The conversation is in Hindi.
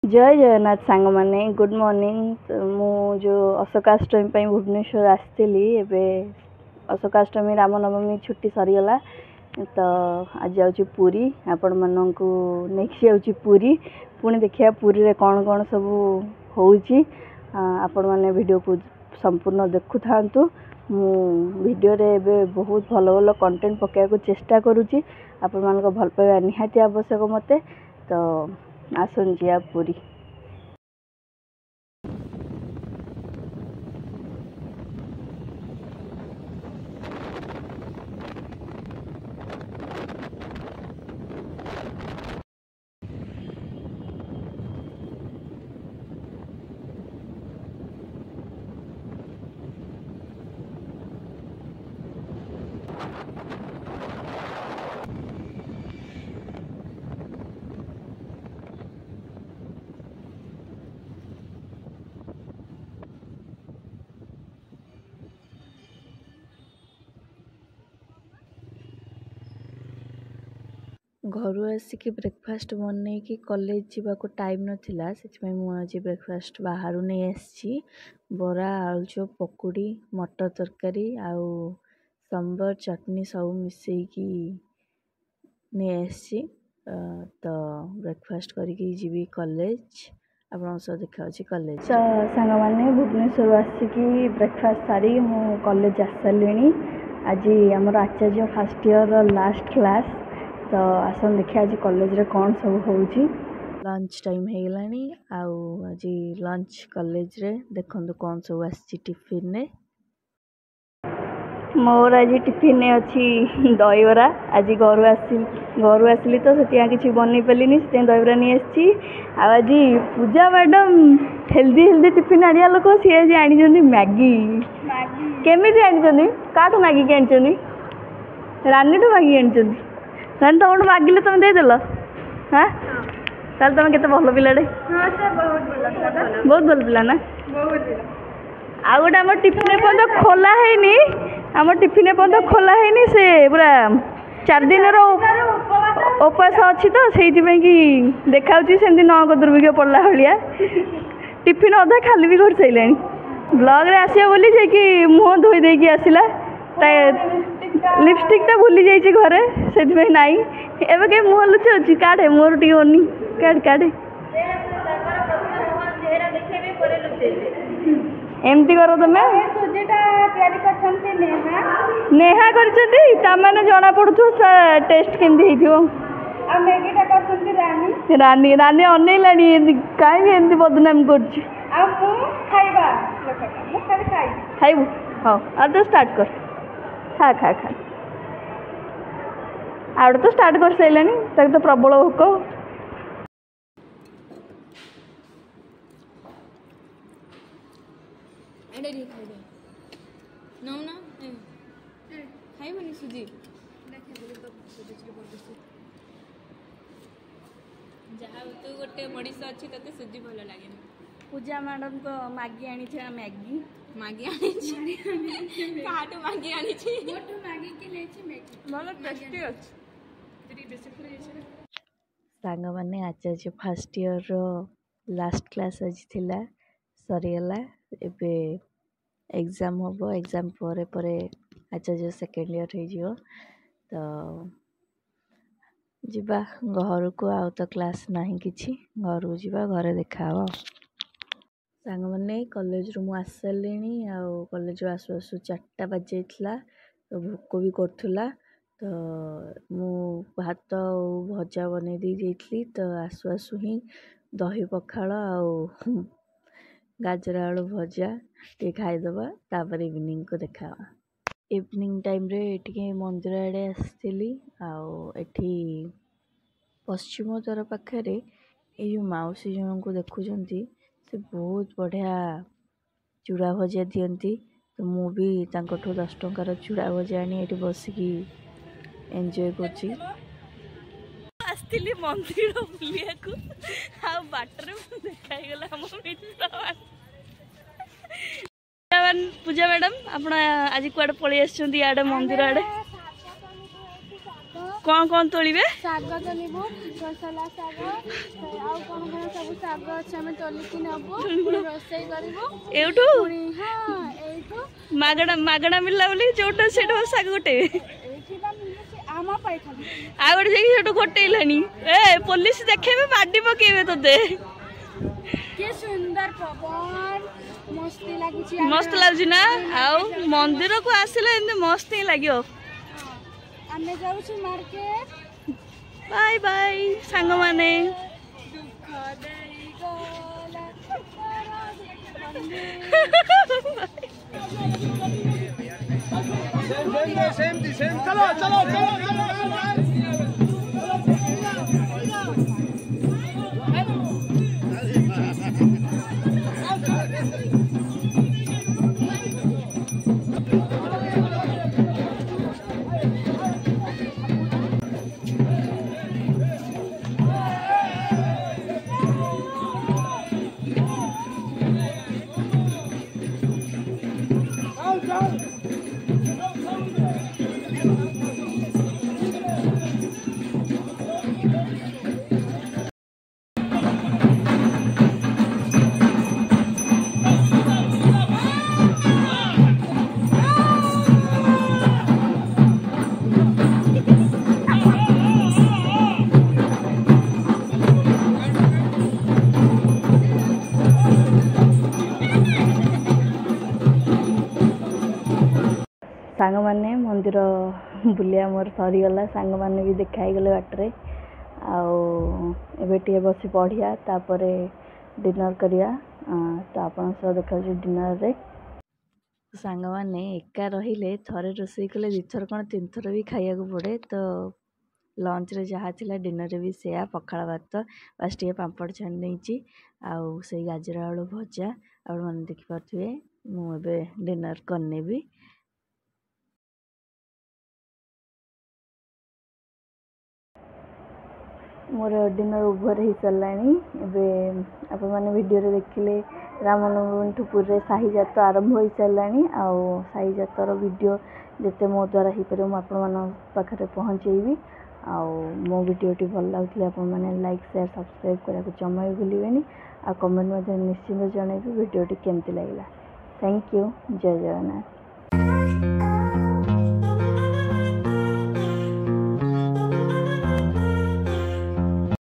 जय जगन्नाथ सांग माने गुड मॉर्निंग। मु जो अशोकाष्टमी भुवनेश्वर आसती अशोकाष्टमी रामनवमी छुट्टी सरीगला तो आज जाऊँ पुरी आपण मानक नहीं पुरी पुणी देखिए पुरी रे कौन कौन सब होउची आपण माने वीडियो को संपूर्ण देखु थांतु। मु वीडियो रे एबे बहुत भल भल कंटेंट पकाया को चेष्टा करूची आपण मानक भल पाइबा निहाती आवश्यक मते। तो आसन जिया पुरी। घर आसिक ब्रेकफास्ट बनई कि कॉलेज जावाक टाइम नाला से मुझे ब्रेकफास्ट बाहर नहीं आसी बरा आलुचप पकुड़ी मटर तरकारी आउ सांबर चटनी सब मिसेकी नहीं आसी। तो ब्रेकफास्ट करके जीवी कॉलेज आप देखा कॉलेज सांग मैंने भुवनेश्वर आसिक ब्रेकफास्ट सारी मु कॉलेज आस सारे। आज आमर आचार्य फर्स्ट ईयर लास्ट क्लास तो आसन देखिए आज कॉलेज रे कौन सब होउची। लंच टाइम हो गलानी आज लंच कॉलेज रे देखंतु कौन सब आसी टिफिन ने। मोर आज टिफिन ने अच्छी दहीबरा। आज घर आसली तो से किसी बन पारे से दहीबरा नहीं आसी। आज पूजा मैडम हेल्दी हेल्दी टिफिन आनिया लोक सी आज आनी मैगी केमी आनी काठू मैगी के आनी रानी ठू मैगी आनी रानी तुम मागिले तुम देदेल। हाँ ताल तुम केते भल पिलाटे बहुत भल पिला ना। आ गोटे आम टिफिन पर्यटन खोला है आम टिफिन पर्यटन खोला है से पूरा 4 दिन उपास अच्छी तो से देखा सेमती नौक दुर्भिक्ष पड़ला भाया टिफिन अधा खाली भी कर सारे ब्लॉग रे आसिया बोली जे मुँह धोई देकी आसला लिपस्टिक तो भूली जाइए घरे से नाई एवं कहीं मुँह लुचाऊँ काढ़े मोर टी ओनी काढ़े एमती कर तुम नेहा कर जना पड़ू टेस्ट केमती रानी रानी अनैलानी कहीं बदनाम कर खाइबू हाँ आ तो स्टार्ट कर खा खा खा आउट तो स्टार्ट कर सारे तो प्रबल भोक। जहाँ तू गोटे मनीष अच्छी ते सुजी भल लगे। पूजा मैडम को मैगी आनी मैगी मैगी आनी काटू मैगी आनी मोटू मैगी के लेछि भल टेस्टी अछि। सांग माने आचार्य फर्स्ट ईयर लास्ट क्लास आज थिला सरीगला एबे एग्जाम हम एग्जाम परे परे आचार्य सेकेंड ईयर हो जियो तो जिबा घर को आउ तो क्लास नहीं किछि घर को जिबा घरे देखा हो। सांग माने कॉलेज रू मु आस सारे कॉलेज आसु आसु 4टा बाज जाइथिला तो भोक भी करथुला तो मु भात भजा बने दी जाइथली तो आसु आसु ही दही पखाल गाजर आलू भजा टे खाईदबा तापर इवनिंग को देखा। इवनिंग टाइम रे टिके मंदिर आड़े आसली एठी पश्चिम द्वार पाखे ये मौसी जन को देखुंती से बहुत बढ़िया चूड़ा भजा दियंती तो मु भी तांकठो 10 टंकार चूड़ा भजा आनी एठी बसिकी एंजॉय करची। आसली मंदिर बुलिया को आ बाटर देखा गला हम मित्र पूजा मैडम आप आज कुआडे पळी आछंती आडे मंदिर आडे कौन कौन तोलिबे? साग तोलिबो, कोसला साग, आउ कोन कोन सब ଶାଗ ଅଛି ଆମେ ତୋଲିକି ନବୁ ରୋଷେଇ କରିବୁ ଏଉଠୁ ହଁ ଏଇଠୁ ମାଗଣା ମିଳିଲା ବୋଲି ଯୋଉଟା ସେଇଟା ଶାଗ ଗୋଟେ ଏଇଠି ବା ମିଳୁଛି ଆମ ପାଇଁ ଖାଲି ଆଉ ଗୋଟେ ଯାଇକି ସେଠୁ ଗୋଟେଇଲାନି ଏ ପୋଲିସ ଦେଖେଇବେ ମାଡି ପକେଇବେ ତତେ କି ସୁନ୍ଦର ପବନ ମସ୍ତି ଲାଗୁଛି ମସ୍ତ ଲାଗୁଛି ନା ଆଉ ମନ୍ଦିରକୁ ଆସିଲେ ଏମିତି ମସ୍ତ ହିଁ ଲାଗିବ ଆମେ ଯାଉଛୁ ମାର୍କେଟ ବାଇ ବାଇ ସାଙ୍ଗମାନେ ଦୁଃଖ ଦେଇ ଗଲା सेम चलो चलो चलो सांग माने मंदिर बुलिया मोर सरीगला सांग माने भी देखा गले बाटरे आटे बस पढ़िया तापर डिनर करिया तो आपण सब देखा डिनर रे सांग माने एका रहिले थरे रोषे कले दिथर कौन तीन थर भी खाया पड़े तो लंच रे जहाँ थिला डिनर रे भी सेया पखाड़ भात बास टे पापड़ छाणी नहीं आउ से गाजर आलू भजा आप मैंने देखिपे मुझे डिनर करने भी मोर डिनर ओभर हो सारा आपण मैंने वीडियो रे देखिले रामनवमी रे साही जात आरंभ हो सारा साही जातर वीडियो जिते मो द्वारा हो पारे मुझे पहुँचेबी मो वीडियोटी भल लगे आप लाइक शेयर सब्सक्राइब करने को जमा भी भूलें आ कमेंट निश्चिंत जनइबी वीडियोटी केमती लगे। Thank you. जय जगन्नाथ।